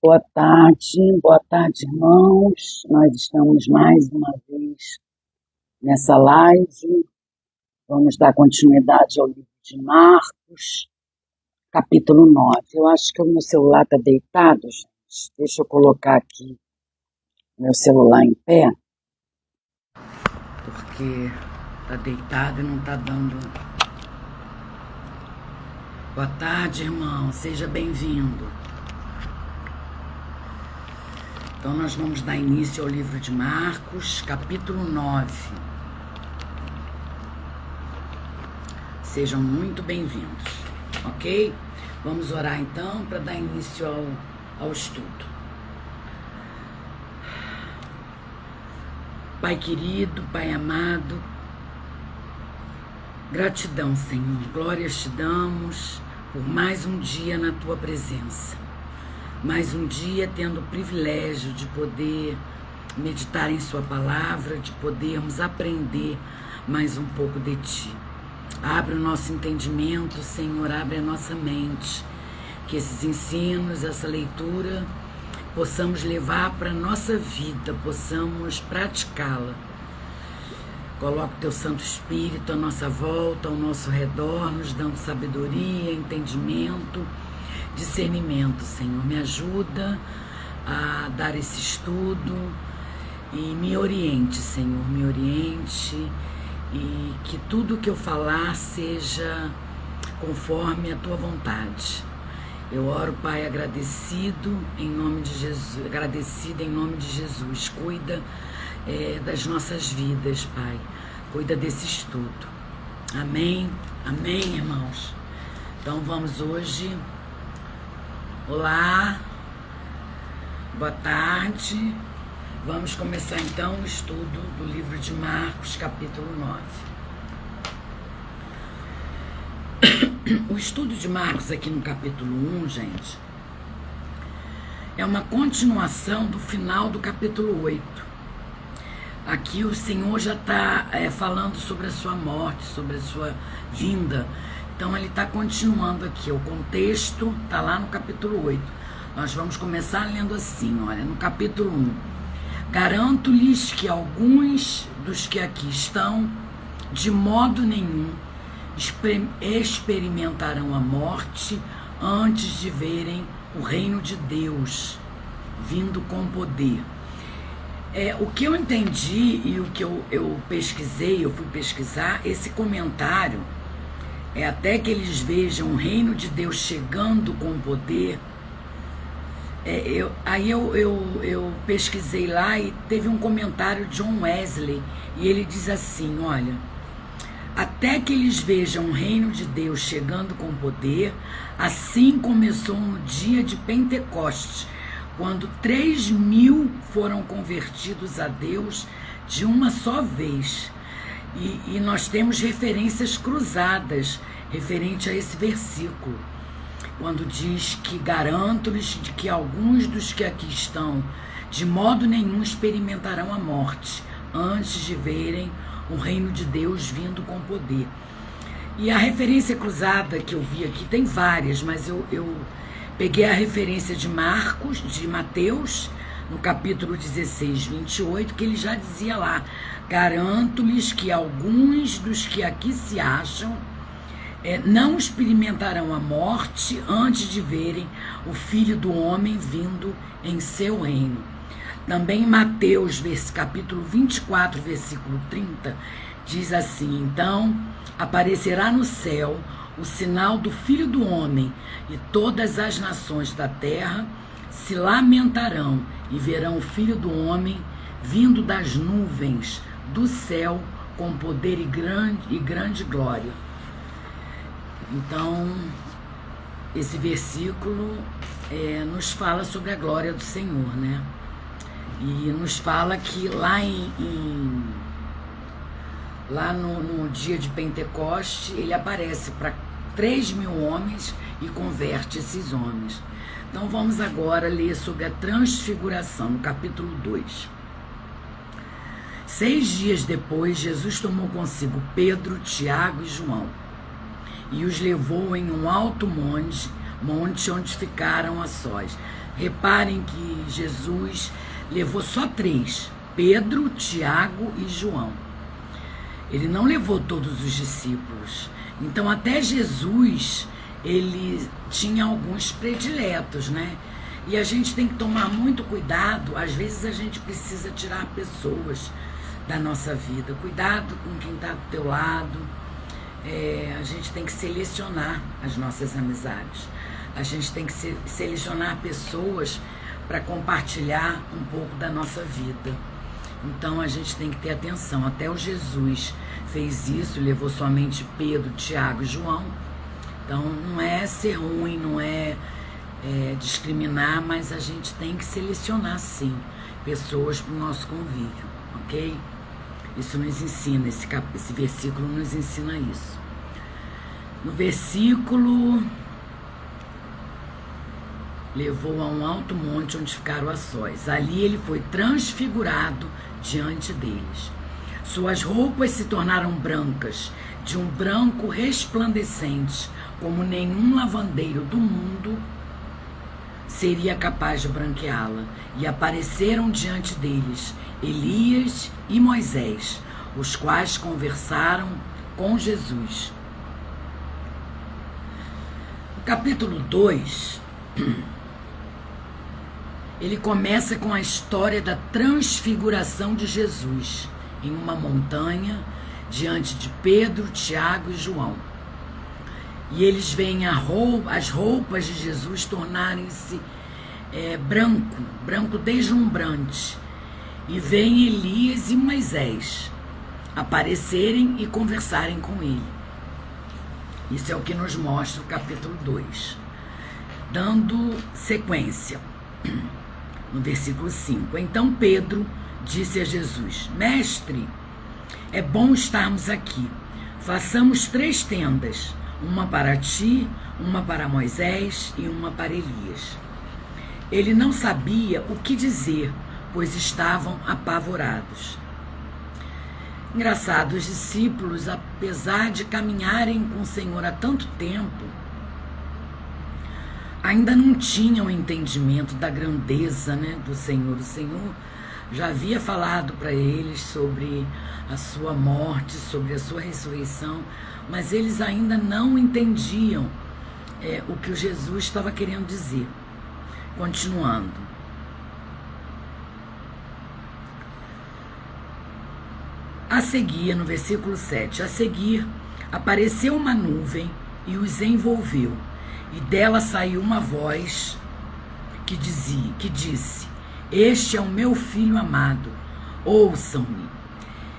Boa tarde, irmãos. Nós estamos mais uma vez nessa live. Vamos dar continuidade ao livro de Marcos, capítulo 9. Eu acho que o meu celular está deitado, gente. Deixa eu colocar aqui meu celular em pé, porque está deitado e não está dando. Boa tarde, irmão. Seja bem-vindo. Então, nós vamos dar início ao livro de Marcos, capítulo 9. Sejam muito bem-vindos, ok? Vamos orar, então, para dar início ao estudo. Pai querido, Pai amado, gratidão, Senhor. Glórias te damos por mais um dia na Tua presença. Mais um dia tendo o privilégio de poder meditar em Sua palavra, de podermos aprender mais um pouco de Ti. Abre o nosso entendimento, Senhor, abre a nossa mente, que esses ensinos, essa leitura, possamos levar para a nossa vida, possamos praticá-la. Coloca o Teu Santo Espírito à nossa volta, ao nosso redor, nos dando sabedoria, entendimento, discernimento, Senhor. Me ajuda a dar esse estudo e me oriente, Senhor, me oriente, e que tudo que eu falar seja conforme a Tua vontade. Eu oro, Pai, agradecida em nome de Jesus. Cuida das nossas vidas, Pai. Cuida desse estudo. Amém? Amém, irmãos? Então vamos hoje. Olá, boa tarde. Vamos começar então o estudo do livro de Marcos, capítulo 9. O estudo de Marcos aqui no capítulo 1, gente, é uma continuação do final do capítulo 8. Aqui o Senhor já está falando sobre a sua morte, sobre a sua vinda. Então ele está continuando aqui. O contexto está lá no capítulo 8. Nós vamos começar lendo assim, olha, no capítulo 1. Garanto-lhes que alguns dos que aqui estão, de modo nenhum, experimentarão a morte antes de verem o reino de Deus vindo com poder. O que eu entendi e o que eu pesquisei, eu fui pesquisar, esse comentário até que eles vejam o reino de Deus chegando com poder. Eu pesquisei lá e teve um comentário de John Wesley, e ele diz assim, olha, até que eles vejam o reino de Deus chegando com poder, assim começou no dia de Pentecostes, quando 3.000 foram convertidos a Deus de uma só vez. E nós temos referências cruzadas referente a esse versículo, quando diz que garanto-lhes de que alguns dos que aqui estão, de modo nenhum experimentarão a morte, antes de verem o reino de Deus vindo com poder. E a referência cruzada que eu vi aqui, tem várias, mas eu peguei a referência de Mateus, no capítulo 16, 28, que ele já dizia lá, garanto-lhes que alguns dos que aqui se acham não experimentarão a morte antes de verem o Filho do Homem vindo em seu reino. Também Mateus, capítulo 24, versículo 30, diz assim, então aparecerá no céu o sinal do Filho do Homem, e todas as nações da terra se lamentarão e verão o Filho do Homem vindo das nuvens do céu com poder e grande glória. Então, esse versículo nos fala sobre a glória do Senhor, né? E nos fala que lá no dia de Pentecoste, ele aparece para 3.000 homens e converte esses homens. Então vamos agora ler sobre a transfiguração, no capítulo 2. 6 dias depois, Jesus tomou consigo Pedro, Tiago e João e os levou em um alto monte onde ficaram a sós. Reparem que Jesus levou só 3, Pedro, Tiago e João. Ele não levou todos os discípulos. Então até Jesus, ele tinha alguns prediletos, né? E a gente tem que tomar muito cuidado. Às vezes a gente precisa tirar pessoas da nossa vida. Cuidado com quem está do teu lado. A gente tem que selecionar as nossas amizades. A gente tem que selecionar pessoas para compartilhar um pouco da nossa vida. Então a gente tem que ter atenção. Até o Jesus fez isso, levou somente Pedro, Tiago e João. Então não é ser ruim, não é discriminar, mas a gente tem que selecionar sim pessoas para o nosso convívio, ok? Isso nos ensina, esse versículo nos ensina isso. No versículo, levou a um alto monte onde ficaram a sós. Ali ele foi transfigurado diante deles. Suas roupas se tornaram brancas, de um branco resplandecente, como nenhum lavandeiro do mundo seria capaz de branqueá-la. E apareceram diante deles Elias e Moisés, os quais conversaram com Jesus. No capítulo 2, ele começa com a história da transfiguração de Jesus em uma montanha diante de Pedro, Tiago e João. E eles veem as roupas de Jesus tornarem-se branco deslumbrante. E veem Elias e Moisés aparecerem e conversarem com ele. Isso é o que nos mostra o capítulo 2. Dando sequência, no versículo 5. Então Pedro disse a Jesus: Mestre, é bom estarmos aqui. Façamos 3 tendas, uma para ti, uma para Moisés e uma para Elias. Ele não sabia o que dizer, pois estavam apavorados. Engraçado, os discípulos, apesar de caminharem com o Senhor há tanto tempo, ainda não tinham entendimento da grandeza, né, do Senhor. O Senhor já havia falado para eles sobre a sua morte, sobre a sua ressurreição, mas eles ainda não entendiam o que o Jesus estava querendo dizer. Continuando. A seguir, no versículo 7, a seguir, apareceu uma nuvem e os envolveu, e dela saiu uma voz que disse: Este é o meu filho amado, ouçam-me.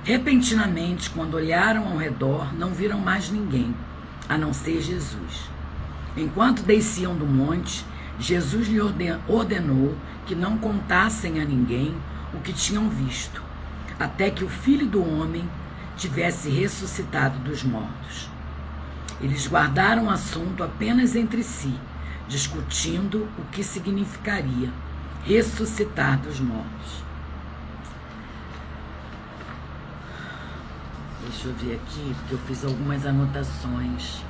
Repentinamente, quando olharam ao redor, não viram mais ninguém, a não ser Jesus. Enquanto desciam do monte, Jesus lhe ordenou que não contassem a ninguém o que tinham visto, até que o Filho do Homem tivesse ressuscitado dos mortos. Eles guardaram o assunto apenas entre si, discutindo o que significaria ressuscitar dos mortos. Deixa eu ver aqui, porque eu fiz algumas anotações.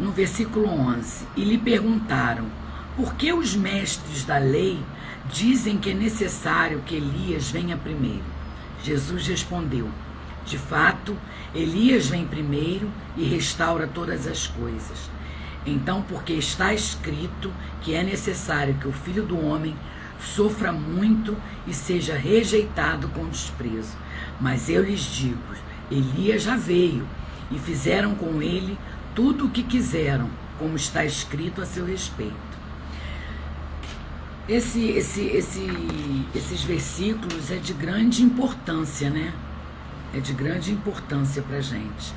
No versículo 11, e lhe perguntaram: por que os mestres da lei dizem que é necessário que Elias venha primeiro? Jesus respondeu: de fato, Elias vem primeiro e restaura todas as coisas. Então, porque está escrito que é necessário que o Filho do Homem sofra muito e seja rejeitado com desprezo. Mas eu lhes digo, Elias já veio e fizeram com ele tudo o que quiseram, como está escrito a seu respeito. Esses versículos é de grande importância, né? É de grande importância para a gente.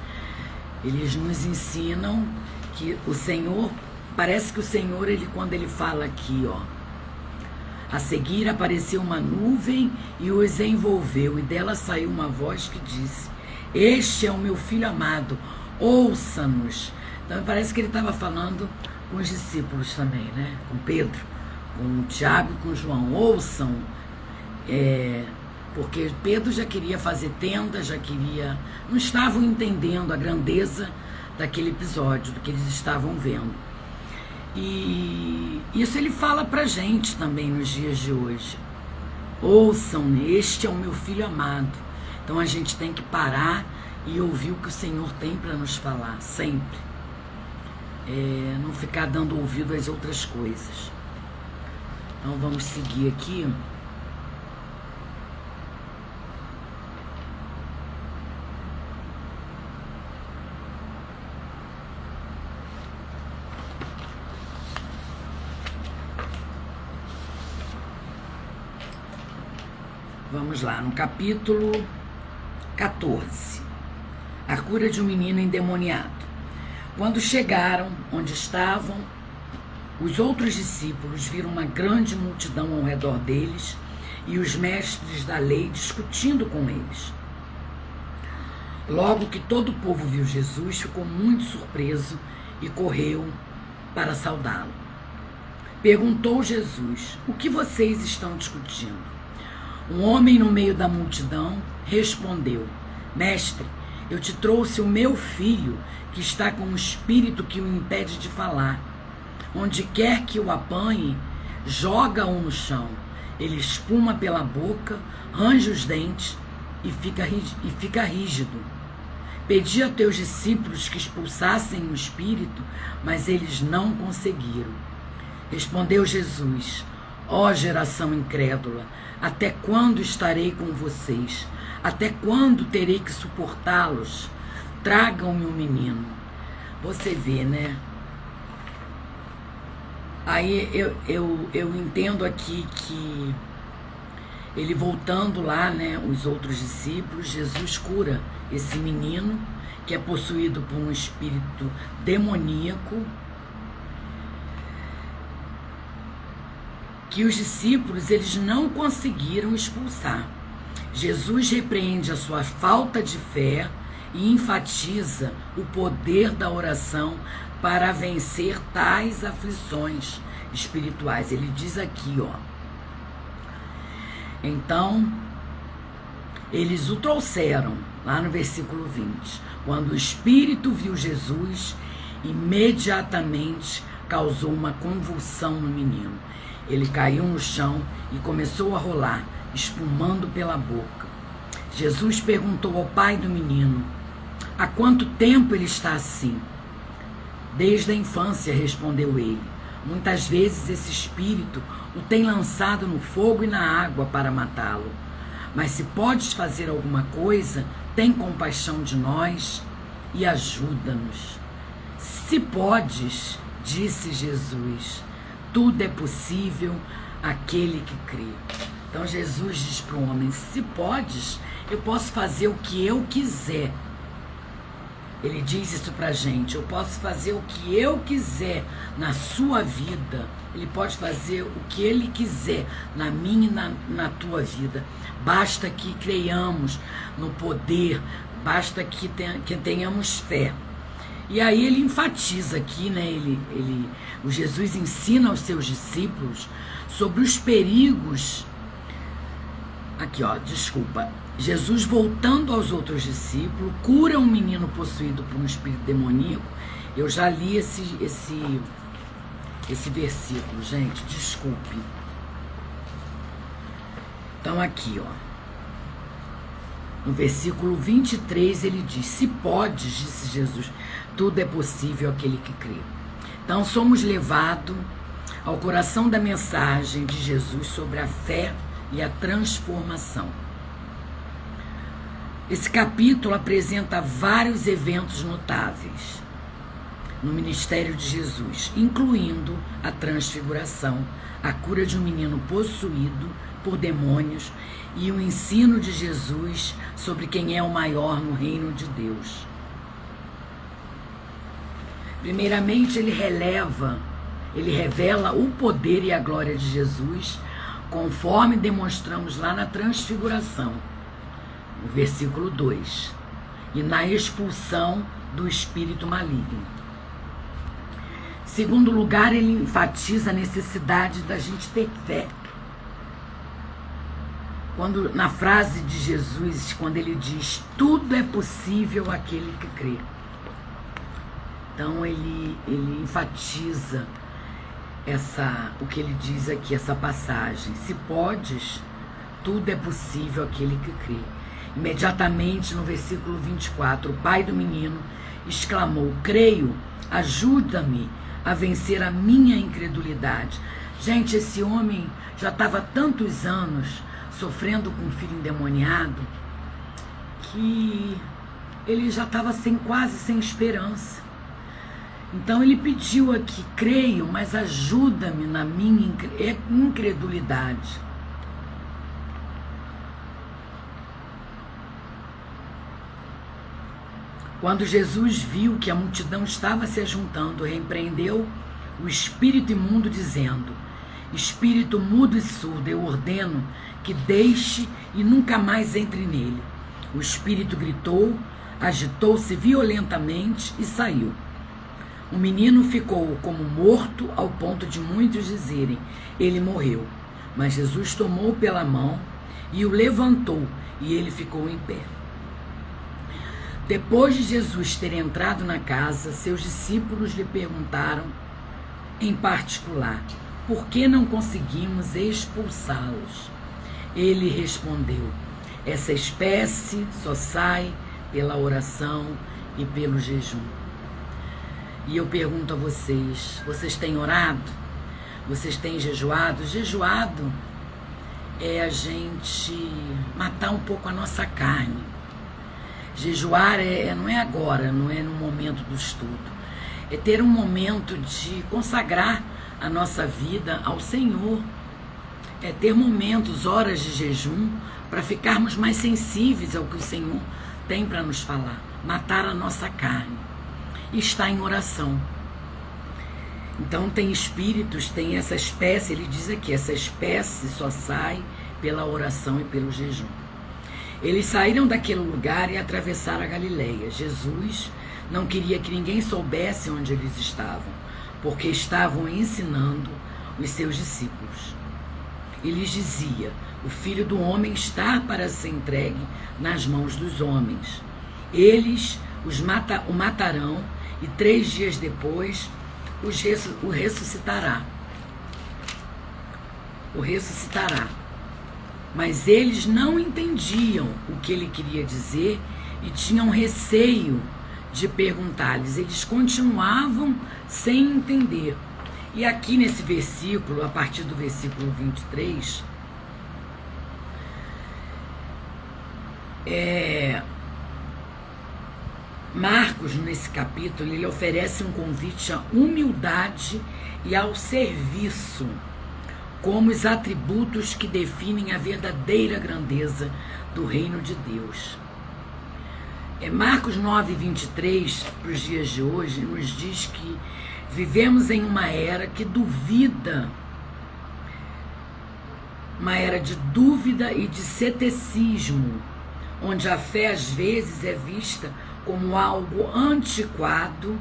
Eles nos ensinam que o Senhor, parece que o Senhor, quando ele fala aqui, ó, a seguir apareceu uma nuvem e os envolveu, e dela saiu uma voz que disse: Este é o meu filho amado, ouça-nos. Então parece que ele estava falando com os discípulos também, né? Com Pedro, com Tiago e com João. Ouçam, porque Pedro já queria fazer tenda, não estavam entendendo a grandeza daquele episódio, do que eles estavam vendo. E isso ele fala pra gente também nos dias de hoje. Ouçam, este é o meu filho amado. Então a gente tem que parar e ouvir o que o Senhor tem para nos falar, sempre. Não ficar dando ouvido às outras coisas. Então vamos seguir aqui. Vamos lá, no capítulo 14. A cura de um menino endemoniado. Quando chegaram onde estavam, os outros discípulos viram uma grande multidão ao redor deles e os mestres da lei discutindo com eles. Logo que todo o povo viu Jesus, ficou muito surpreso e correu para saudá-lo. Perguntou Jesus: o que vocês estão discutindo? Um homem no meio da multidão respondeu: Mestre, eu te trouxe o meu filho, que está com um espírito que o impede de falar. Onde quer que o apanhe, joga-o no chão. Ele espuma pela boca, range os dentes e fica rígido. Pedi a teus discípulos que expulsassem o espírito, mas eles não conseguiram. Respondeu Jesus: ó geração incrédula, até quando estarei com vocês? Até quando terei que suportá-los? Tragam-me um menino. Você vê, né? Aí eu entendo aqui que ele voltando lá, né, os outros discípulos, Jesus cura esse menino que é possuído por um espírito demoníaco, que os discípulos eles não conseguiram expulsar. Jesus repreende a sua falta de fé e enfatiza o poder da oração para vencer tais aflições espirituais. Ele diz aqui, ó. Então, eles o trouxeram, lá no versículo 20. Quando o espírito viu Jesus, imediatamente causou uma convulsão no menino. Ele caiu no chão e começou a rolar, espumando pela boca. Jesus perguntou ao pai do menino: há quanto tempo ele está assim? Desde a infância, respondeu ele. Muitas vezes esse espírito o tem lançado no fogo e na água para matá-lo. Mas se podes fazer alguma coisa, tem compaixão de nós e ajuda-nos. Se podes, disse Jesus, tudo é possível àquele que crê. Então Jesus diz para o homem: se podes, eu posso fazer o que eu quiser. Ele diz isso para a gente: eu posso fazer o que eu quiser na sua vida. Ele pode fazer o que ele quiser na minha e na tua vida. Basta que creiamos no poder, basta que tenhamos fé. E aí ele enfatiza aqui, né? O Jesus ensina aos seus discípulos sobre os perigos. Aqui, ó, desculpa. Jesus, voltando aos outros discípulos, cura um menino possuído por um espírito demoníaco. Eu já li esse versículo, gente, desculpe. Então aqui, ó. No versículo 23 ele diz: se podes, disse Jesus, tudo é possível àquele que crê. Então somos levados ao coração da mensagem de Jesus sobre a fé e a transformação. Esse capítulo apresenta vários eventos notáveis no ministério de Jesus, incluindo a transfiguração, a cura de um menino possuído por demônios e o ensino de Jesus sobre quem é o maior no reino de Deus. Primeiramente, ele revela o poder e a glória de Jesus, conforme demonstramos lá na transfiguração, no versículo 2, e na expulsão do espírito maligno. segundo lugar, ele enfatiza a necessidade da gente ter fé. Quando, na frase de Jesus, quando ele diz, tudo é possível àquele que crê. Então ele enfatiza o que ele diz aqui, essa passagem. Se podes, tudo é possível àquele que crê. Imediatamente no versículo 24, o pai do menino exclamou, creio, ajuda-me a vencer a minha incredulidade. Gente, esse homem já estava há tantos anos sofrendo com um filho endemoniado, que ele já estava quase sem esperança. Então ele pediu aqui, creio, mas ajuda-me na minha incredulidade. Quando Jesus viu que a multidão estava se ajuntando, repreendeu o espírito imundo, dizendo, espírito mudo e surdo, eu ordeno que deixe e nunca mais entre nele. O espírito gritou, agitou-se violentamente e saiu. O menino ficou como morto, ao ponto de muitos dizerem, ele morreu. Mas Jesus tomou pela mão e o levantou, e ele ficou em pé. Depois de Jesus ter entrado na casa, seus discípulos lhe perguntaram, em particular, por que não conseguimos expulsá-los? Ele respondeu, essa espécie só sai pela oração e pelo jejum. E eu pergunto a vocês, vocês têm orado? Vocês têm jejuado? Jejuado é a gente matar um pouco a nossa carne. Jejuar não é agora, não é no momento do estudo. É ter um momento de consagrar a nossa vida ao Senhor. É ter momentos, horas de jejum, para ficarmos mais sensíveis ao que o Senhor tem para nos falar. Matar a nossa carne. E estar em oração. Então tem espíritos, tem essa espécie, ele diz aqui, essa espécie só sai pela oração e pelo jejum. Eles saíram daquele lugar e atravessaram a Galileia. Jesus não queria que ninguém soubesse onde eles estavam, porque estavam ensinando os seus discípulos. E lhes dizia, o Filho do Homem está para ser entregue nas mãos dos homens. Eles o matarão e 3 dias depois o ressuscitará. O ressuscitará. Mas eles não entendiam o que ele queria dizer e tinham receio de perguntar-lhes. Eles continuavam sem entender. E aqui nesse versículo, a partir do versículo 23, Marcos, nesse capítulo, ele oferece um convite à humildade e ao serviço, como os atributos que definem a verdadeira grandeza do reino de Deus. Marcos 9, 23, para os dias de hoje, nos diz que vivemos em uma era que duvida, uma era de dúvida e de ceticismo, onde a fé às vezes é vista como algo antiquado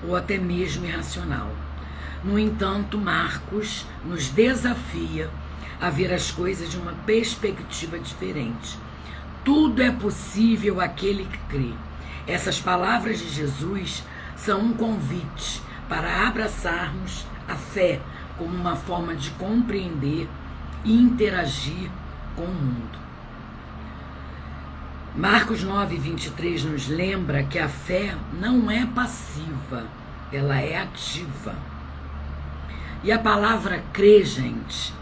ou até mesmo irracional. No entanto, Marcos nos desafia a ver as coisas de uma perspectiva diferente. Tudo é possível àquele que crê. Essas palavras de Jesus são um convite para abraçarmos a fé como uma forma de compreender e interagir com o mundo. Marcos 9, 23 nos lembra que a fé não é passiva, ela é ativa. E a palavra crer, gente,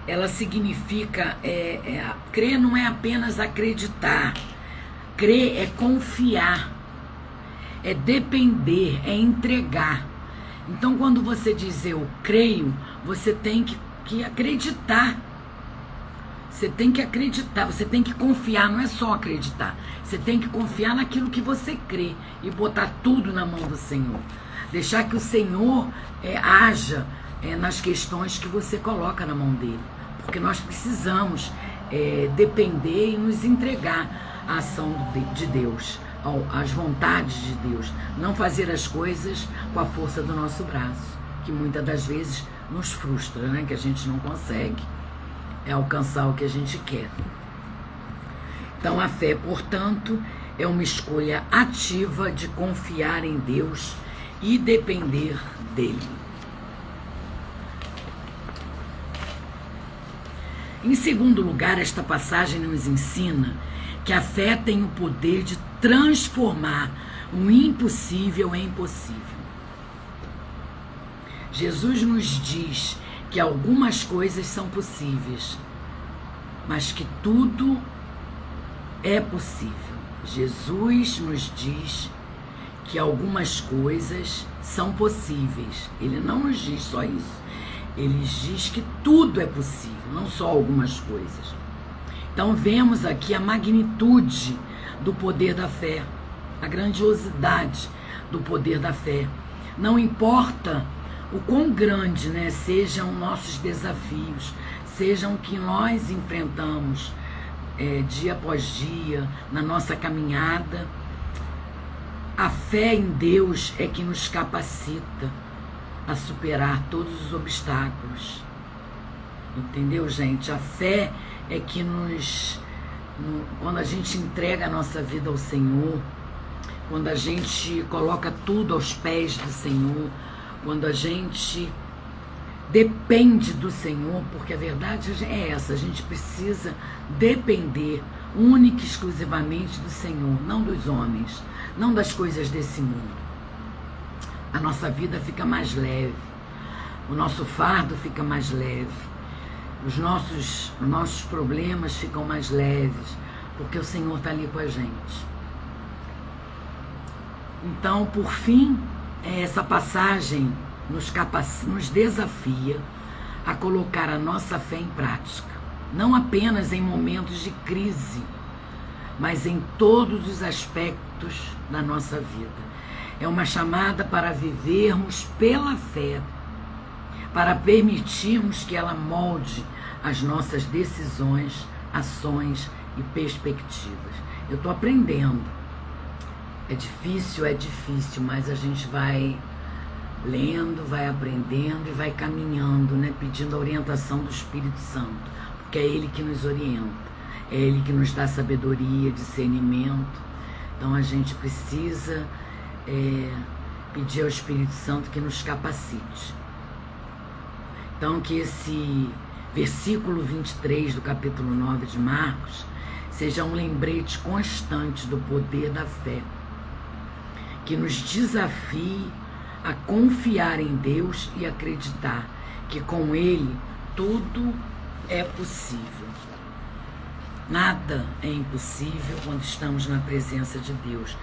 ela significa, crer não é apenas acreditar, crer é confiar, é depender, é entregar. Então, quando você diz eu creio, você tem que acreditar. Você tem que acreditar, você tem que confiar, não é só acreditar. Você tem que confiar naquilo que você crê e botar tudo na mão do Senhor. Deixar que o Senhor haja nas questões que você coloca na mão dele. Porque nós precisamos depender e nos entregar à ação de Deus. às vontades de Deus, não fazer as coisas com a força do nosso braço, que muitas das vezes nos frustra, né? Que a gente não consegue alcançar o que a gente quer. Então a fé, portanto, é uma escolha ativa de confiar em Deus e depender dele. Em segundo lugar, esta passagem nos ensina que a fé tem o poder de transformar o impossível em possível. Jesus nos diz que algumas coisas são possíveis, mas que tudo é possível. Jesus nos diz que algumas coisas são possíveis. Ele não nos diz só isso. Ele diz que tudo é possível, não só algumas coisas. Então vemos aqui a magnitude do poder da fé, a grandiosidade do poder da fé. Não importa o quão grande, né, sejam nossos desafios, sejam o que nós enfrentamos dia após dia na nossa caminhada, a fé em Deus é que nos capacita a superar todos os obstáculos. Entendeu, gente? A fé é que quando a gente entrega a nossa vida ao Senhor, quando a gente coloca tudo aos pés do Senhor, quando a gente depende do Senhor, porque a verdade é essa, a gente precisa depender única e exclusivamente do Senhor, não dos homens, não das coisas desse mundo. A nossa vida fica mais leve, o nosso fardo fica mais leve, os nossos problemas ficam mais leves, porque o Senhor está ali com a gente. Então, por fim, essa passagem nos desafia a colocar a nossa fé em prática, não apenas em momentos de crise, mas em todos os aspectos da nossa vida. É uma chamada para vivermos pela fé, para permitirmos que ela molde as nossas decisões, ações e perspectivas. Eu estou aprendendo. É difícil, mas a gente vai lendo, vai aprendendo e vai caminhando, né? Pedindo a orientação do Espírito Santo, porque é Ele que nos orienta, é Ele que nos dá sabedoria, discernimento. Então a gente precisa pedir ao Espírito Santo que nos capacite. Então que esse versículo 23 do capítulo 9 de Marcos seja um lembrete constante do poder da fé, que nos desafie a confiar em Deus e acreditar que com Ele tudo é possível. Nada é impossível quando estamos na presença de Deus.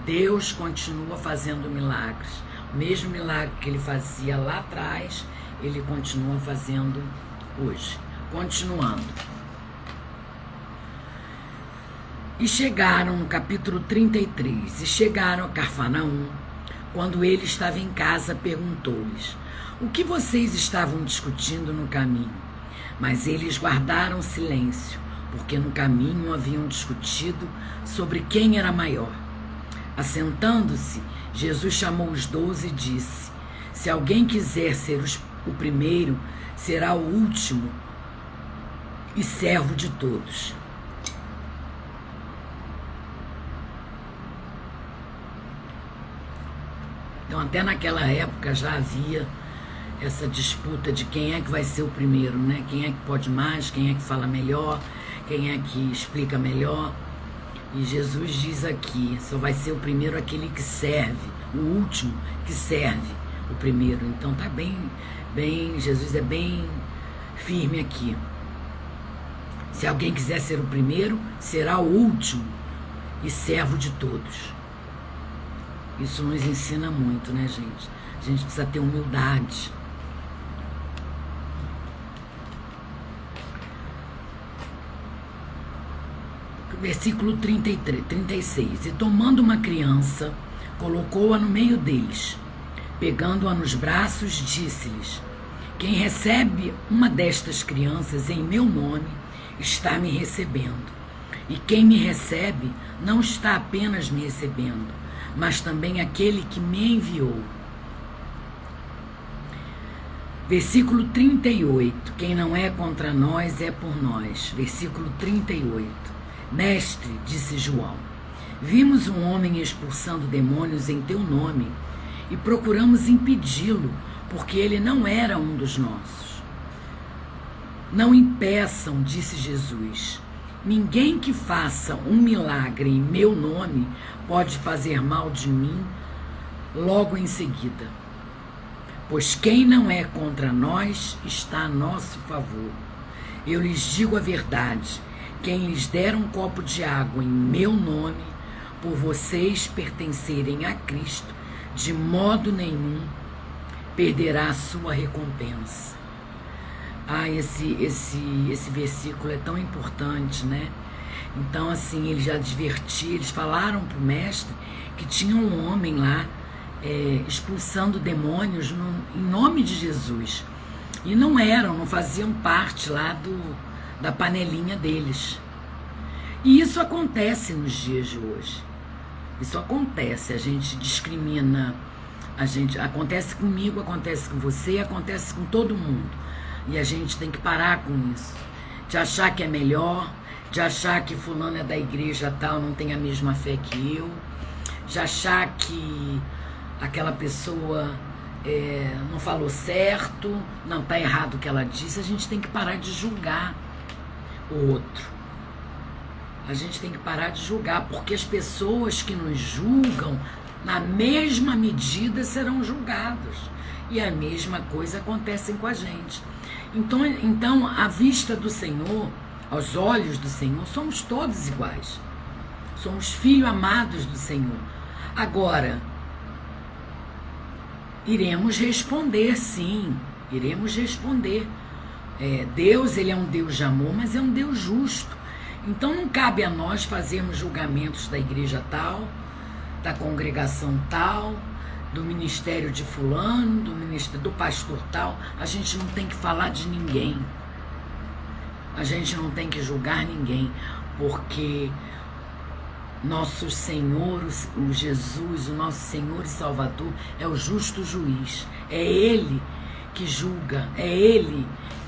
Deus continua fazendo milagres. O mesmo milagre que Ele fazia lá atrás, Ele continua fazendo hoje. Continuando. E chegaram no capítulo 33, e chegaram a Cafarnaum. Quando ele estava em casa, perguntou-lhes: o que vocês estavam discutindo no caminho? Mas eles guardaram silêncio, porque no caminho haviam discutido sobre quem era maior. Assentando-se, Jesus chamou os 12 e disse: se alguém quiser ser o primeiro, será o último e servo de todos. Então, até naquela época já havia essa disputa de quem é que vai ser o primeiro, né? Quem é que pode mais, quem é que fala melhor, quem é que explica melhor. E Jesus diz aqui, só vai ser o primeiro aquele que serve, o último que serve o primeiro. Então tá bem, Jesus é bem firme aqui. Se alguém quiser ser o primeiro, será o último e servo de todos. Isso nos ensina muito, né, gente? A gente precisa ter humildade. Versículo 36. E tomando uma criança, colocou-a no meio deles. Pegando-a nos braços, disse-lhes: quem recebe uma destas crianças em meu nome, está me recebendo. E quem me recebe não está apenas me recebendo, mas também aquele que me enviou. Versículo 38. Quem não é contra nós é por nós. Versículo 38. Mestre, disse João, vimos um homem expulsando demônios em teu nome e procuramos impedi-lo, porque ele não era um dos nossos. Não impeçam, disse Jesus. Ninguém que faça um milagre em meu nome pode fazer mal de mim logo em seguida. Pois quem não é contra nós está a nosso favor. Eu lhes digo a verdade, quem lhes der um copo de água em meu nome, por vocês pertencerem a Cristo, de modo nenhum perderá a sua recompensa. Esse versículo é tão importante, né? Então, assim, ele já advertia, eles falaram para o mestre que tinha um homem lá expulsando demônios em nome de Jesus. E não faziam parte lá da panelinha deles. E isso acontece nos dias de hoje. Isso acontece, a gente discrimina, acontece comigo, acontece com você, acontece com todo mundo. E a gente tem que parar com isso. De achar que é melhor, de achar que fulano é da igreja tal, não tem a mesma fé que eu, de achar que aquela pessoa não falou certo, não está errado o que ela disse. A gente tem que parar de julgar o outro. A gente tem que parar de julgar, porque as pessoas que nos julgam, na mesma medida, serão julgados. E a mesma coisa acontece com a gente. Então, à vista do Senhor, aos olhos do Senhor, somos todos iguais. Somos filhos amados do Senhor. Agora, iremos responder, sim. Iremos responder. Deus, ele é um Deus de amor, mas é um Deus justo. Então, não cabe a nós fazermos julgamentos da igreja tal, da congregação tal, do ministério de fulano, do pastor tal. A gente não tem que falar de ninguém. A gente não tem que julgar ninguém, porque nosso Senhor, o Jesus, o nosso Senhor e Salvador, é o justo juiz. É Ele que julga, é Ele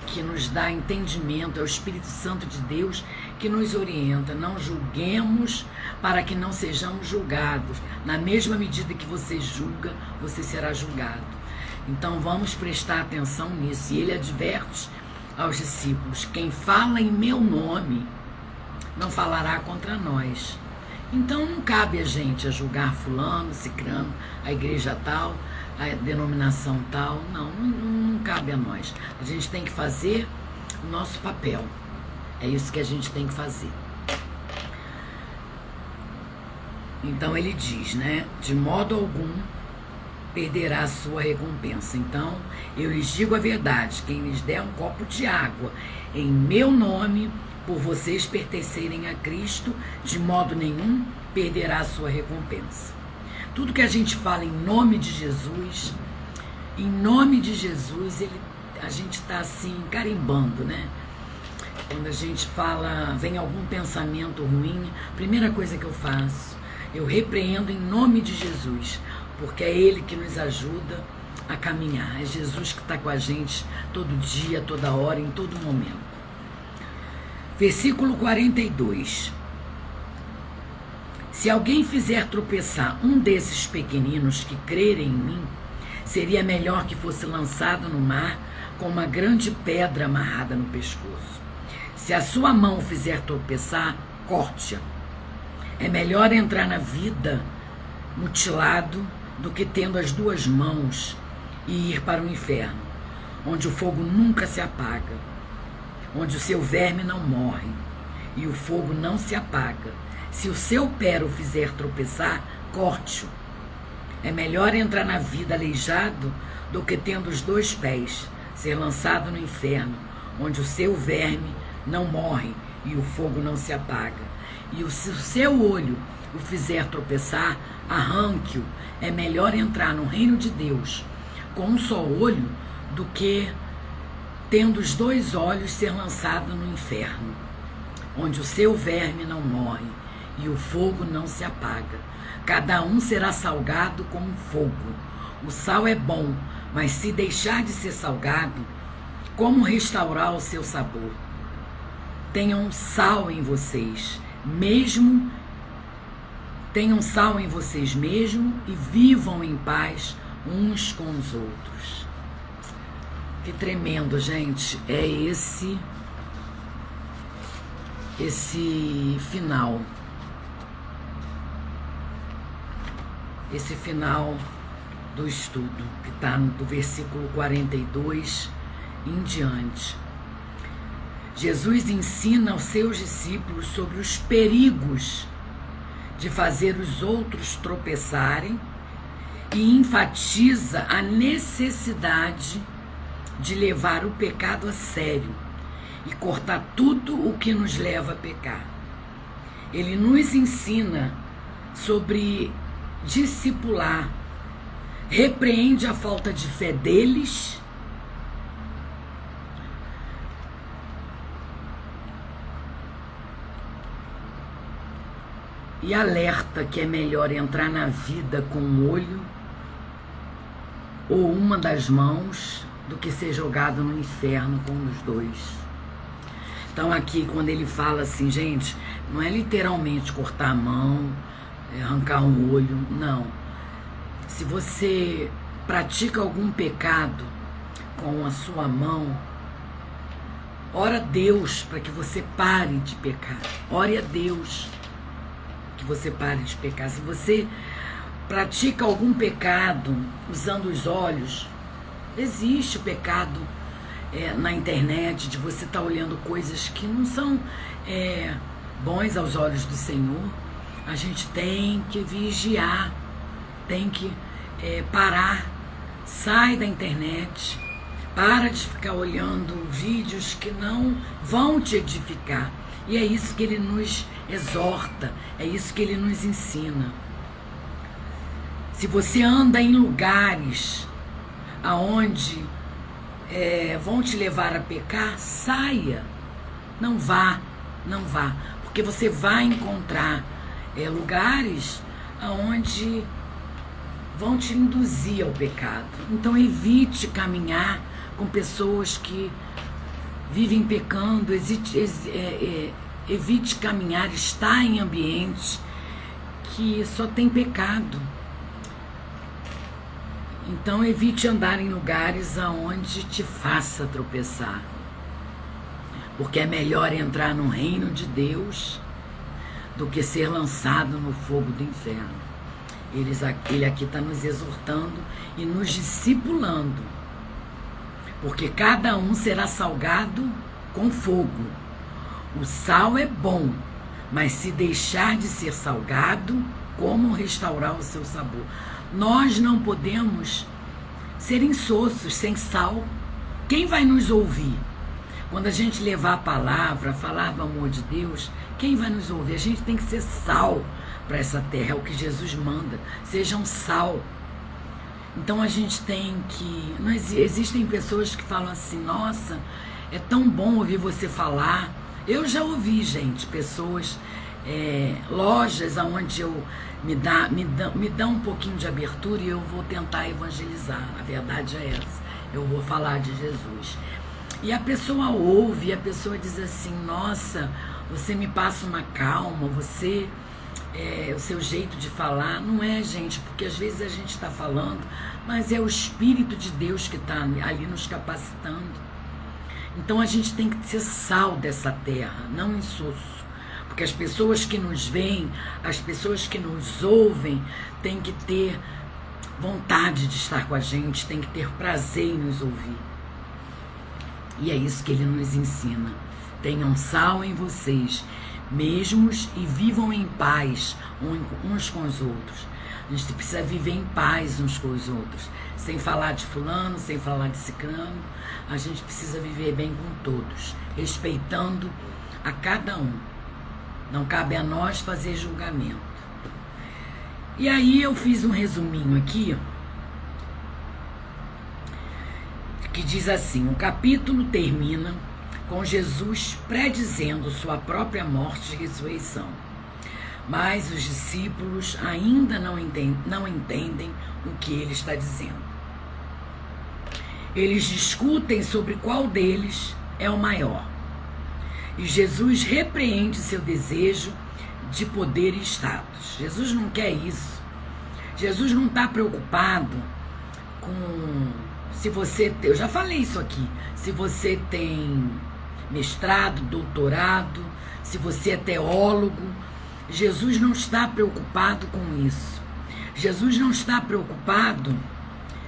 que nos dá entendimento, é o Espírito Santo de Deus que nos orienta. Não julguemos para que não sejamos julgados. Na mesma medida que você julga, você será julgado. Então vamos prestar atenção nisso. E ele adverte aos discípulos: quem fala em meu nome não falará contra nós. Então não cabe a gente a julgar fulano, cicrano, a igreja tal, a denominação tal. Não cabe a nós. A gente tem que fazer o nosso papel. É isso que a gente tem que fazer. Então ele diz, né? De modo algum perderá a sua recompensa. Então eu lhes digo a verdade, quem lhes der um copo de água em meu nome, por vocês pertencerem a Cristo, de modo nenhum perderá a sua recompensa. Tudo que a gente fala em nome de Jesus, a gente está assim carimbando, né? Quando a gente fala, vem algum pensamento ruim, a primeira coisa que eu faço, eu repreendo em nome de Jesus, porque é Ele que nos ajuda a caminhar. É Jesus que está com a gente todo dia, toda hora, em todo momento. Versículo 42. Se alguém fizer tropeçar um desses pequeninos que crerem em mim, seria melhor que fosse lançado no mar com uma grande pedra amarrada no pescoço. Se a sua mão o fizer tropeçar, corte-a. É melhor entrar na vida mutilado do que tendo as duas mãos e ir para o inferno, onde o fogo nunca se apaga, onde o seu verme não morre e o fogo não se apaga. Se o seu pé o fizer tropeçar, corte-o. É melhor entrar na vida aleijado do que tendo os dois pés, ser lançado no inferno, onde o seu verme não morre e o fogo não se apaga. E se o seu olho o fizer tropeçar, arranque-o. É melhor entrar no reino de Deus com um só olho do que, tendo os dois olhos, ser lançado no inferno, onde o seu verme não morre e o fogo não se apaga. Cada um será salgado como fogo. O sal é bom, mas se deixar de ser salgado, como restaurar o seu sabor? Tenham sal em vocês mesmo e vivam em paz uns com os outros. Que tremendo, gente, é esse final. Esse final do estudo, que está do versículo 42 em diante. Jesus ensina aos seus discípulos sobre os perigos de fazer os outros tropeçarem e enfatiza a necessidade de levar o pecado a sério e cortar tudo o que nos leva a pecar. Ele nos ensina sobre discipular, repreende a falta de fé deles e alerta que é melhor entrar na vida com um olho ou uma das mãos do que ser jogado no inferno com os dois. Então aqui quando ele fala assim, gente, não é literalmente cortar a mão, arrancar um olho, não. Se você pratica algum pecado com a sua mão, ora a Deus para que você pare de pecar. Ore a Deus que você pare de pecar. Se você pratica algum pecado usando os olhos, existe o pecado na internet de você estar olhando coisas que não são bons aos olhos do Senhor. A gente tem que vigiar, tem que parar, sai da internet, para de ficar olhando vídeos que não vão te edificar. E é isso que ele nos exorta, é isso que ele nos ensina. Se você anda em lugares aonde vão te levar a pecar, saia, não vá, porque você vai encontrar lugares aonde vão te induzir ao pecado. Então evite caminhar com pessoas que vivem pecando, evite caminhar, estar em ambientes que só tem pecado. Então evite andar em lugares aonde te faça tropeçar, porque é melhor entrar no reino de Deus do que ser lançado no fogo do inferno. Ele aqui está nos exortando e nos discipulando, porque cada um será salgado com fogo. O sal é bom, mas se deixar de ser salgado, como restaurar o seu sabor? Nós não podemos ser insossos sem sal. Quem vai nos ouvir? Quando a gente levar a palavra, falar do amor de Deus, quem vai nos ouvir? A gente tem que ser sal para essa terra, é o que Jesus manda. Sejam sal. Então a gente tem que... Existem pessoas que falam assim, nossa, é tão bom ouvir você falar. Eu já ouvi, gente, pessoas, lojas onde eu me dá um pouquinho de abertura e eu vou tentar evangelizar. A verdade é essa. Eu vou falar de Jesus. E a pessoa ouve, e a pessoa diz assim, nossa, você me passa uma calma, o seu jeito de falar. Não é, gente, porque às vezes a gente está falando, mas é o Espírito de Deus que está ali nos capacitando. Então a gente tem que ser sal dessa terra, não insosso. Porque as pessoas que nos veem, as pessoas que nos ouvem, têm que ter vontade de estar com a gente, têm que ter prazer em nos ouvir. E é isso que ele nos ensina. Tenham sal em vocês mesmos e vivam em paz uns com os outros. A gente precisa viver em paz uns com os outros. Sem falar de fulano, sem falar de ciclano. A gente precisa viver bem com todos, respeitando a cada um. Não cabe a nós fazer julgamento. E aí eu fiz um resuminho aqui, que diz assim, o capítulo termina com Jesus predizendo sua própria morte e ressurreição. Mas os discípulos ainda não entendem o que ele está dizendo. Eles discutem sobre qual deles é o maior. E Jesus repreende seu desejo de poder e status. Jesus não quer isso. Jesus não está preocupado com se você tem, eu já falei isso aqui, se você tem mestrado, doutorado, se você é teólogo. Jesus não está preocupado com isso. Jesus não está preocupado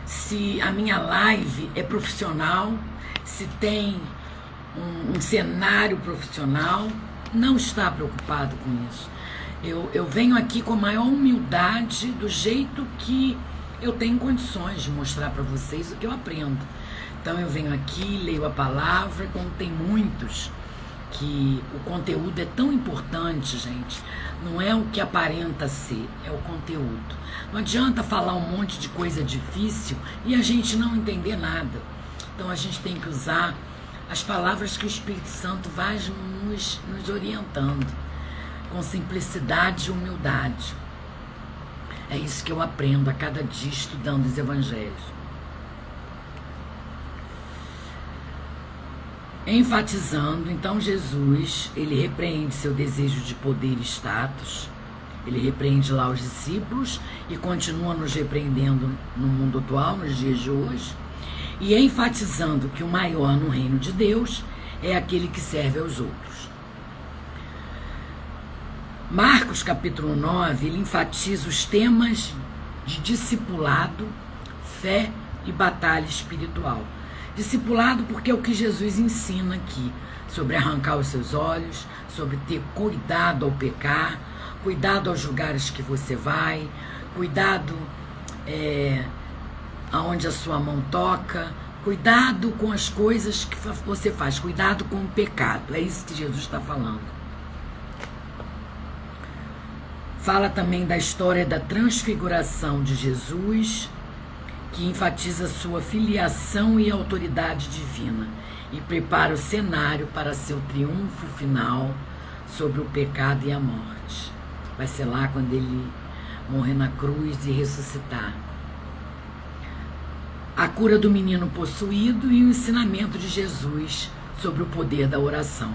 se a minha live é profissional, se tem um cenário profissional. Não está preocupado com isso. Eu venho aqui com a maior humildade, do jeito que eu tenho condições de mostrar para vocês o que eu aprendo. Então eu venho aqui, leio a palavra, como tem muitos, que o conteúdo é tão importante, gente. Não é o que aparenta ser, é o conteúdo. Não adianta falar um monte de coisa difícil e a gente não entender nada. Então a gente tem que usar as palavras que o Espírito Santo vai nos orientando, com simplicidade e humildade. É isso que eu aprendo a cada dia estudando os evangelhos. Enfatizando, então Jesus, ele repreende seu desejo de poder e status, ele repreende lá os discípulos e continua nos repreendendo no mundo atual, nos dias de hoje, e enfatizando que o maior no reino de Deus é aquele que serve aos outros. Marcos capítulo 9, ele enfatiza os temas de discipulado, fé e batalha espiritual. Discipulado porque é o que Jesus ensina aqui, sobre arrancar os seus olhos, sobre ter cuidado ao pecar, cuidado aos lugares que você vai, cuidado aonde a sua mão toca, cuidado com as coisas que você faz, cuidado com o pecado. É isso que Jesus está falando. Fala também da história da transfiguração de Jesus, que enfatiza sua filiação e autoridade divina e prepara o cenário para seu triunfo final sobre o pecado e a morte. Vai ser lá quando ele morrer na cruz e ressuscitar. A cura do menino possuído e o ensinamento de Jesus sobre o poder da oração.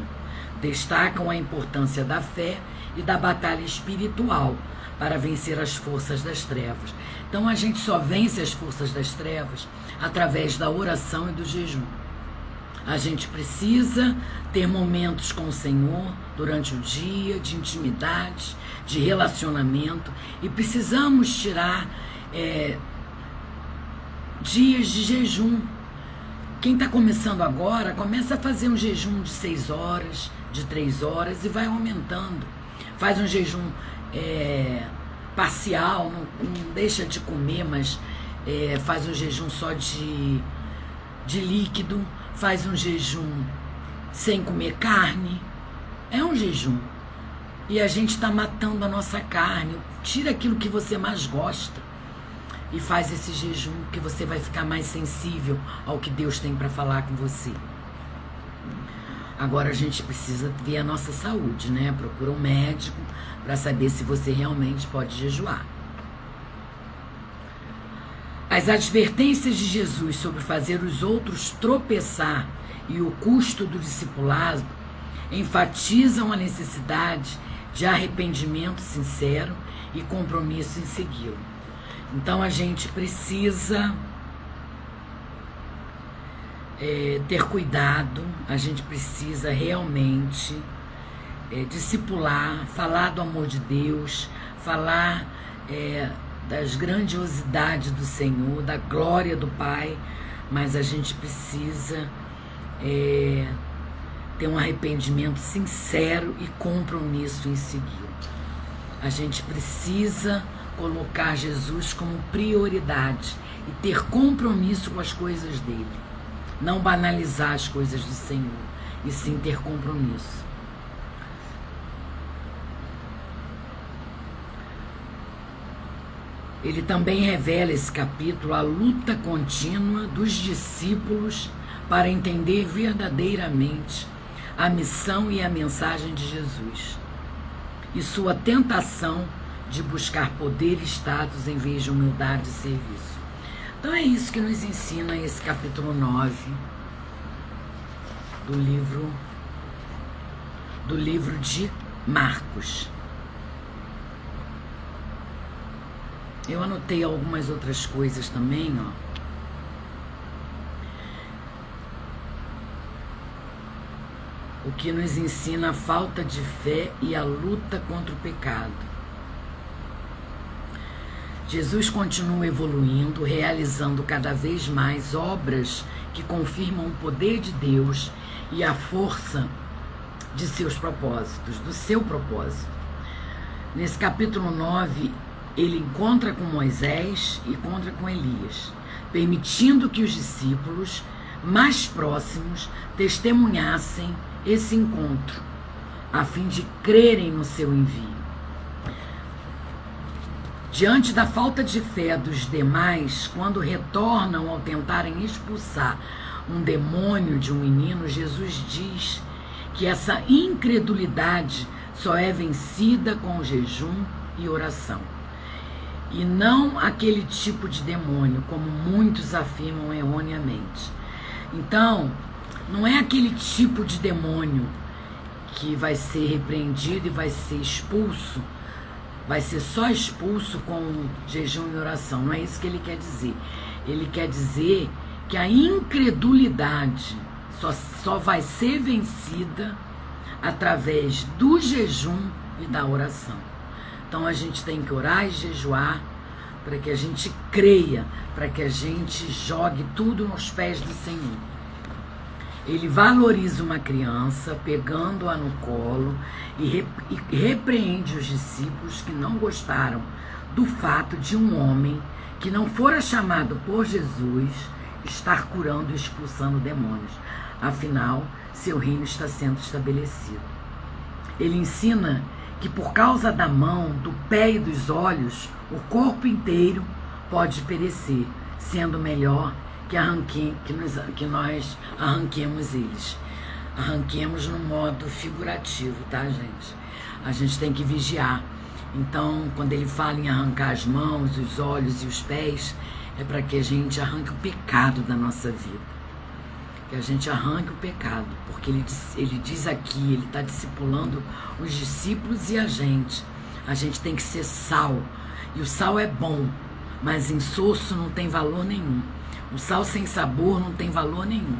Destacam a importância da fé e da batalha espiritual para vencer as forças das trevas. Então a gente só vence as forças das trevas através da oração e do jejum. A gente precisa ter momentos com o Senhor durante o dia, de intimidade, de relacionamento, e precisamos tirar dias de jejum. Quem está começando agora, começa a fazer um jejum de 6 horas, de 3 horas e vai aumentando. Faz um jejum parcial, não deixa de comer, mas faz um jejum só de líquido, faz um jejum sem comer carne. É um jejum. E a gente está matando a nossa carne. Tira aquilo que você mais gosta e faz esse jejum, que você vai ficar mais sensível ao que Deus tem para falar com você. Agora a gente precisa ver a nossa saúde, né? Procura um médico para saber se você realmente pode jejuar. As advertências de Jesus sobre fazer os outros tropeçar e o custo do discipulado enfatizam a necessidade de arrependimento sincero e compromisso em segui-lo. Então a gente precisa ter cuidado, a gente precisa realmente discipular, falar do amor de Deus, falar das grandiosidades do Senhor, da glória do Pai, mas a gente precisa ter um arrependimento sincero e compromisso em segui-lo. A gente precisa colocar Jesus como prioridade e ter compromisso com as coisas dele. Não banalizar as coisas do Senhor, e sim ter compromisso. Ele também revela esse capítulo a luta contínua dos discípulos para entender verdadeiramente a missão e a mensagem de Jesus e sua tentação de buscar poder e status em vez de humildade e serviço. Então é isso que nos ensina esse capítulo 9 do livro de Marcos. Eu anotei algumas outras coisas também, ó. O que nos ensina a falta de fé e a luta contra o pecado. Jesus continua evoluindo, realizando cada vez mais obras que confirmam o poder de Deus e a força de seus propósitos, do seu propósito. Nesse capítulo 9, ele encontra com Moisés e encontra com Elias, permitindo que os discípulos mais próximos testemunhassem esse encontro, a fim de crerem no seu envio. Diante da falta de fé dos demais, quando retornam ao tentarem expulsar um demônio de um menino, Jesus diz que essa incredulidade só é vencida com jejum e oração. E não aquele tipo de demônio, como muitos afirmam erroneamente. Então, não é aquele tipo de demônio que vai ser repreendido e vai ser expulso, vai ser só expulso com jejum e oração. Não é isso que ele quer dizer. Ele quer dizer que a incredulidade só vai ser vencida através do jejum e da oração. Então a gente tem que orar e jejuar para que a gente creia, para que a gente jogue tudo nos pés do Senhor. Ele valoriza uma criança, pegando-a no colo e repreende os discípulos que não gostaram do fato de um homem que não fora chamado por Jesus estar curando e expulsando demônios. Afinal, seu reino está sendo estabelecido. Ele ensina que por causa da mão, do pé e dos olhos, o corpo inteiro pode perecer, sendo melhor que nós arranquemos eles. Arranquemos no modo figurativo, tá, gente? A gente tem que vigiar. Então, quando ele fala em arrancar as mãos, os olhos e os pés, é para que a gente arranque o pecado da nossa vida. Que a gente arranque o pecado, porque ele diz aqui, ele está discipulando os discípulos e a gente. A gente tem que ser sal. E o sal é bom, mas insosso não tem valor nenhum. O sal sem sabor não tem valor nenhum.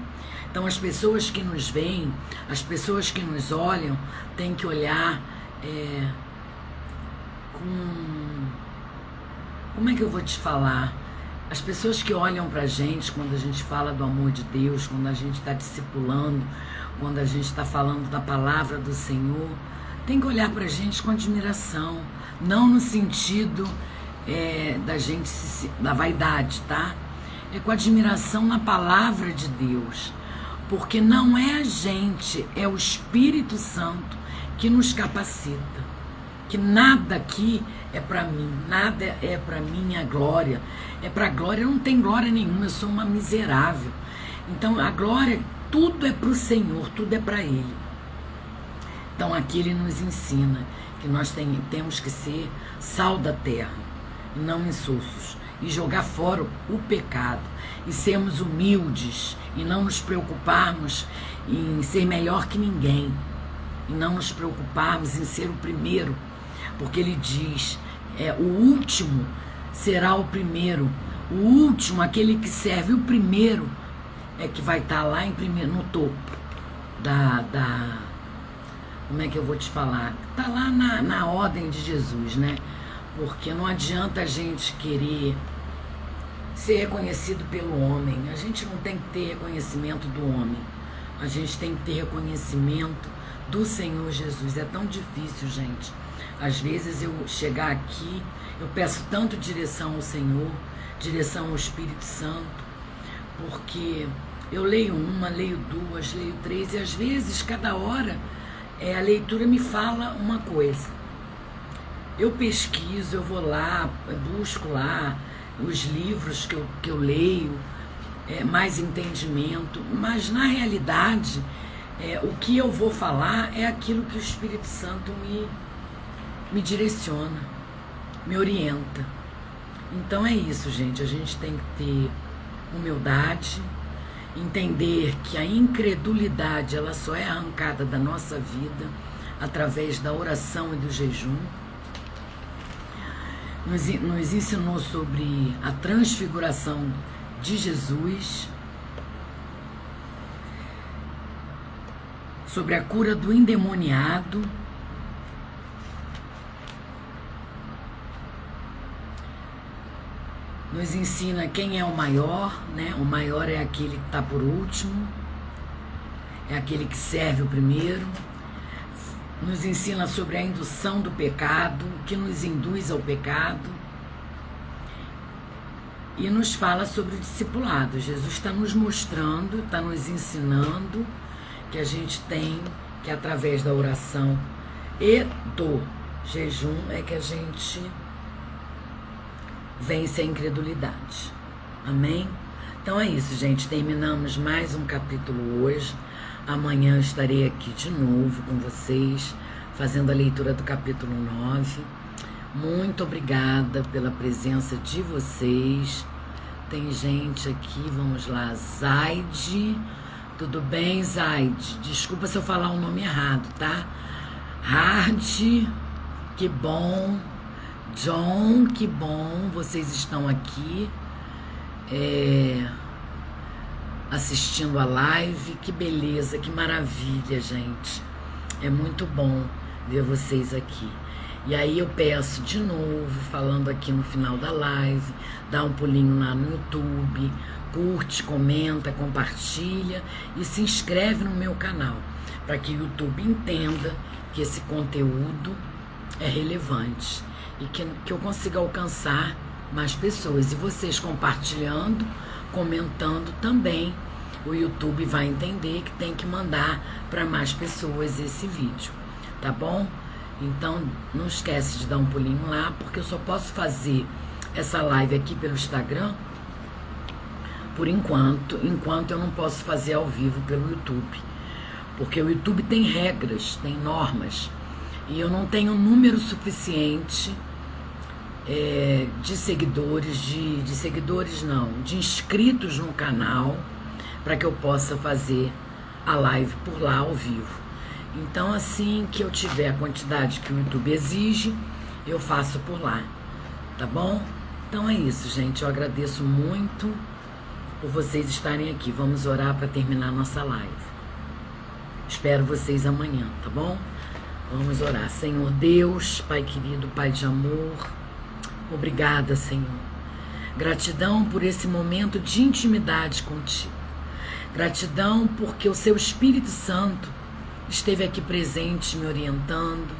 Então as pessoas que nos veem, as pessoas que nos olham, têm que olhar como é que eu vou te falar? As pessoas que olham pra gente quando a gente fala do amor de Deus, quando a gente está discipulando, quando a gente está falando da palavra do Senhor, tem que olhar pra gente com admiração, não no sentido da vaidade, tá? É com admiração na palavra de Deus, porque não é a gente, é o Espírito Santo que nos capacita, que nada aqui é para mim, nada é para minha glória, é para a glória, eu não tenho glória nenhuma, eu sou uma miserável. Então a glória, tudo é para o Senhor, tudo é para Ele. Então aqui Ele nos ensina que nós temos que ser sal da terra, e não insossos, e jogar fora o pecado, e sermos humildes, e não nos preocuparmos em ser melhor que ninguém, e não nos preocuparmos em ser o primeiro, porque ele diz, o último será o primeiro, o último, aquele que serve o primeiro, é que vai estar lá em primeiro, no topo como é que eu vou te falar? Está lá na ordem de Jesus, né? Porque não adianta a gente querer ser reconhecido pelo homem. A gente não tem que ter reconhecimento do homem. A gente tem que ter reconhecimento do Senhor Jesus. É tão difícil, gente. Às vezes eu chegar aqui, eu peço tanto direção ao Senhor, direção ao Espírito Santo, porque eu leio uma, leio duas, leio três, e às vezes, cada hora, a leitura me fala uma coisa. Eu pesquiso, eu vou lá, busco lá os livros que eu leio, mais entendimento, mas na realidade O que eu vou falar é aquilo que o Espírito Santo me direciona, me orienta. Então é isso, gente. A gente tem que ter humildade, entender que a incredulidade ela só é arrancada da nossa vida através da oração e do jejum. Nos ensinou sobre a transfiguração de Jesus, sobre a cura do endemoniado, nos ensina quem é o maior, né? O maior é aquele que está por último, é aquele que serve o primeiro. Nos ensina sobre a indução do pecado, o que nos induz ao pecado. E nos fala sobre o discipulado. Jesus está nos mostrando, está nos ensinando que a gente tem que, através da oração e do jejum, é que a gente vence a incredulidade. Amém? Então é isso, gente. Terminamos mais um capítulo hoje. Amanhã eu estarei aqui de novo com vocês, fazendo a leitura do capítulo 9. Muito obrigada pela presença de vocês. Tem gente aqui, vamos lá. Zaide. Tudo bem, Zaide? Desculpa se eu falar o nome errado, tá? Hard. Que bom. John, que bom, vocês estão aqui assistindo a live, que beleza, que maravilha, gente. É muito bom ver vocês aqui. E aí eu peço de novo, falando aqui no final da live, dá um pulinho lá no YouTube, curte, comenta, compartilha e se inscreve no meu canal, para que o YouTube entenda que esse conteúdo é relevante e que eu consiga alcançar mais pessoas. E vocês compartilhando, comentando também, o YouTube vai entender que tem que mandar para mais pessoas esse vídeo, tá bom? Então não esquece de dar um pulinho lá, porque eu só posso fazer essa live aqui pelo Instagram por enquanto eu não posso fazer ao vivo pelo YouTube, porque o YouTube tem regras, tem normas, e eu não tenho número suficiente de seguidores, de inscritos no canal, para que eu possa fazer a live por lá ao vivo. Então, assim que eu tiver a quantidade que o YouTube exige, eu faço por lá, tá bom? Então é isso, gente. Eu agradeço muito por vocês estarem aqui. Vamos orar para terminar a nossa live. Espero vocês amanhã, tá bom? Vamos orar. Senhor Deus, Pai querido, Pai de amor, obrigada, Senhor. Gratidão por esse momento de intimidade contigo. Gratidão porque o seu Espírito Santo esteve aqui presente, me orientando,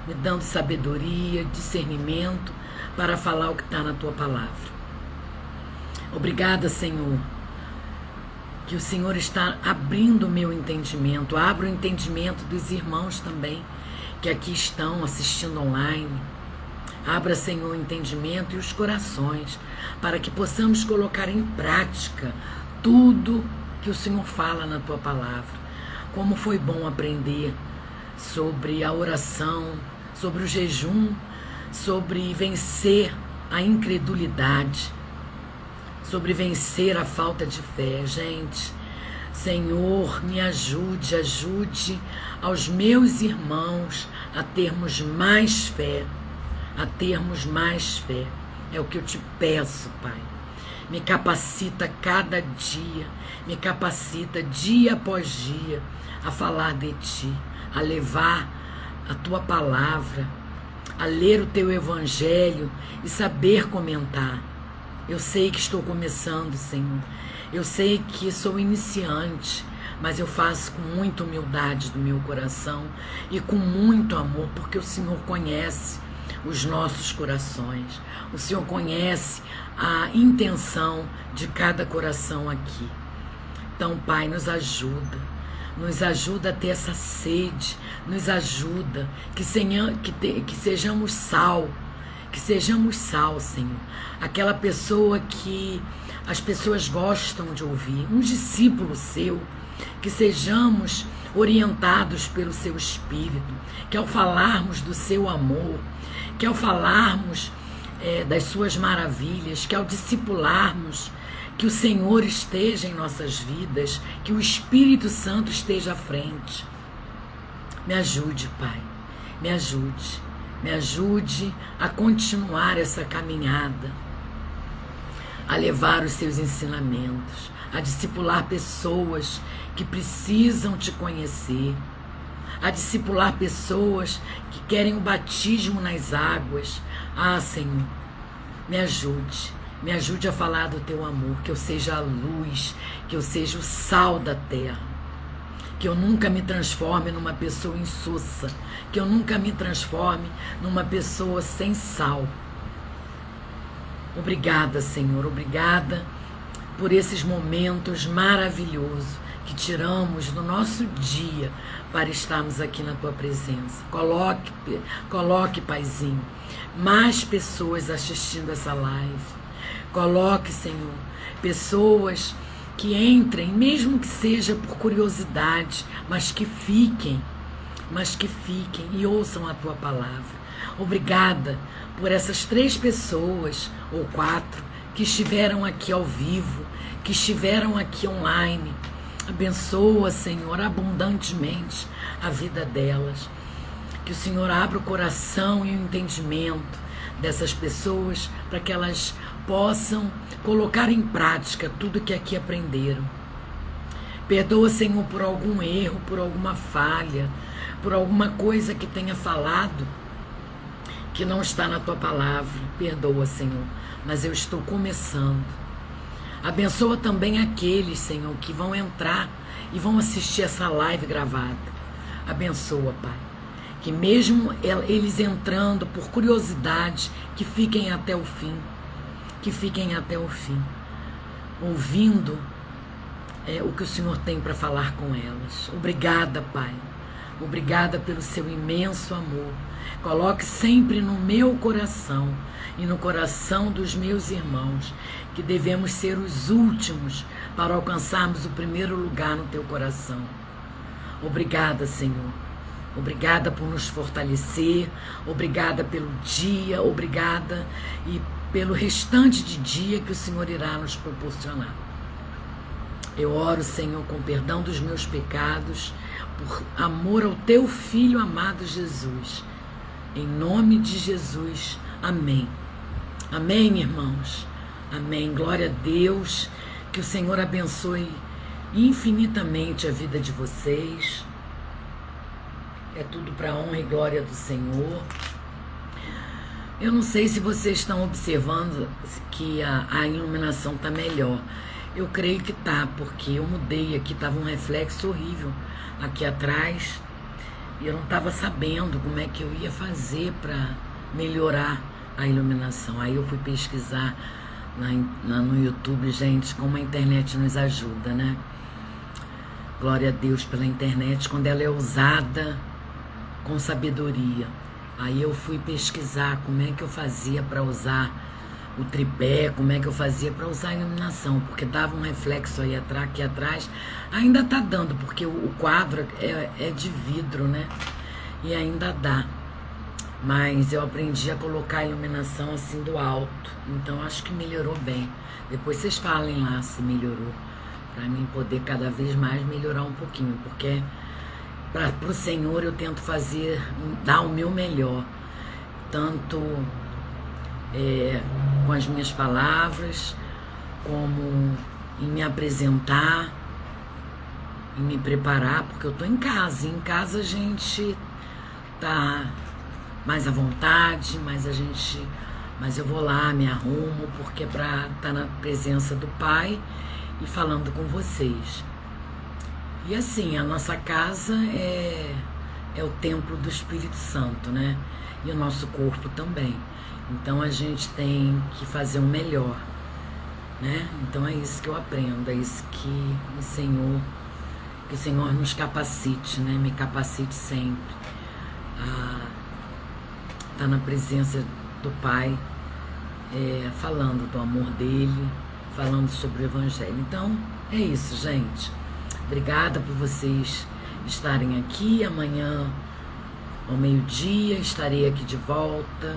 me dando sabedoria, discernimento para falar o que está na tua palavra. Obrigada, Senhor, que o Senhor está abrindo o meu entendimento, abra o entendimento dos irmãos também, que aqui estão assistindo online. Abra, Senhor, o entendimento e os corações, para que possamos colocar em prática tudo que o Senhor fala na tua palavra. Como foi bom aprender sobre a oração, sobre o jejum, sobre vencer a incredulidade, sobre vencer a falta de fé. Gente, Senhor, me ajude, ajude aos meus irmãos a termos mais fé, É o que eu te peço, Pai. Me capacita cada dia, me capacita dia após dia a falar de Ti, a levar a Tua palavra, a ler o Teu Evangelho e saber comentar. Eu sei que estou começando, Senhor. Eu sei que sou iniciante, mas eu faço com muita humildade do meu coração e com muito amor, porque o Senhor conhece os nossos corações. O Senhor conhece a intenção de cada coração aqui. Então, Pai, nos ajuda a ter essa sede, nos ajuda, que sejamos sal, Senhor. Aquela pessoa que as pessoas gostam de ouvir, um discípulo seu, que sejamos orientados pelo seu Espírito, que ao falarmos do seu amor, que ao falarmos das suas maravilhas, que ao discipularmos, que o Senhor esteja em nossas vidas, que o Espírito Santo esteja à frente. Me ajude, Pai, me ajude a continuar essa caminhada, a levar os seus ensinamentos, a discipular pessoas que precisam te conhecer, a discipular pessoas que querem o batismo nas águas. Ah, Senhor, me ajude a falar do teu amor, que eu seja a luz, que eu seja o sal da terra, que eu nunca me transforme numa pessoa insossa, que eu nunca me transforme numa pessoa sem sal. Obrigada, Senhor, obrigada por esses momentos maravilhosos que tiramos no nosso dia para estarmos aqui na tua presença. Coloque, Paizinho, mais pessoas assistindo essa live. Coloque, Senhor, pessoas que entrem, mesmo que seja por curiosidade, mas que fiquem e ouçam a tua palavra. Obrigada por essas 3 pessoas ou 4 que estiveram aqui ao vivo, que estiveram aqui online. Abençoa, Senhor, abundantemente a vida delas. Que o Senhor abra o coração e o entendimento dessas pessoas para que elas possam colocar em prática tudo que aqui aprenderam. Perdoa, Senhor, por algum erro, por alguma falha, por alguma coisa que tenha falado que não está na tua palavra. Perdoa, Senhor, mas eu estou começando. Abençoa também aqueles, Senhor, que vão entrar e vão assistir essa live gravada. Abençoa, Pai, que mesmo eles entrando por curiosidade, que fiquem até o fim, ouvindo o que o Senhor tem para falar com elas. Obrigada, Pai, obrigada pelo seu imenso amor. Coloque sempre no meu coração e no coração dos meus irmãos que devemos ser os últimos para alcançarmos o primeiro lugar no teu coração. Obrigada, Senhor. Obrigada por nos fortalecer. Obrigada pelo dia. Obrigada e pelo restante de dia que o Senhor irá nos proporcionar. Eu oro, Senhor, com perdão dos meus pecados, por amor ao teu Filho amado Jesus. Em nome de Jesus. Amém. Amém, irmãos. Amém. Glória a Deus. Que o Senhor abençoe infinitamente a vida de vocês. É tudo para a honra e glória do Senhor. Eu não sei se vocês estão observando que a iluminação está melhor. Eu creio que tá, porque eu mudei aqui, estava um reflexo horrível aqui atrás. E eu não estava sabendo como é que eu ia fazer para melhorar a iluminação. Aí eu fui pesquisar no YouTube, gente, como a internet nos ajuda, né? Glória a Deus pela internet, quando ela é usada com sabedoria. Aí eu fui pesquisar como é que eu fazia para usar o tripé, como é que eu fazia para usar a iluminação, porque dava um reflexo aí aqui atrás, ainda tá dando, porque o quadro é de vidro, né? E ainda dá. Mas eu aprendi a colocar a iluminação assim do alto, então acho que melhorou bem. Depois vocês falem lá se melhorou, para mim poder cada vez mais melhorar um pouquinho, porque para o Senhor eu tento dar o meu melhor, tanto com as minhas palavras, como em me apresentar, em me preparar, porque eu estou em casa, e em casa a gente tá mais à vontade, mas eu vou lá, me arrumo, porque é para estar na presença do Pai e falando com vocês. E assim, a nossa casa é o templo do Espírito Santo, né? E o nosso corpo também. Então a gente tem que fazer o melhor, né? Então é isso que eu aprendo, é isso que o Senhor nos capacite, né? Me capacite sempre a estar na presença do Pai, falando do amor dele, falando sobre o Evangelho. Então é isso, gente. Obrigada por vocês estarem aqui. Amanhã, ao meio-dia, estarei aqui de volta.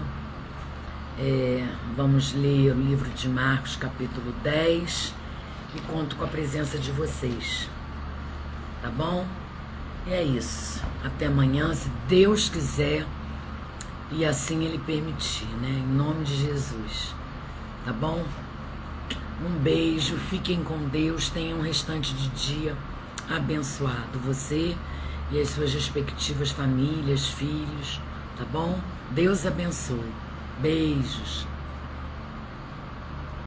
Vamos ler o livro de Marcos, capítulo 10, e conto com a presença de vocês. Tá bom? E é isso. Até amanhã, se Deus quiser e assim Ele permitir, né? Em nome de Jesus. Tá bom? Um beijo, fiquem com Deus, tenham um restante de dia abençoado. Você e as suas respectivas famílias, filhos, tá bom? Deus abençoe. Beijos.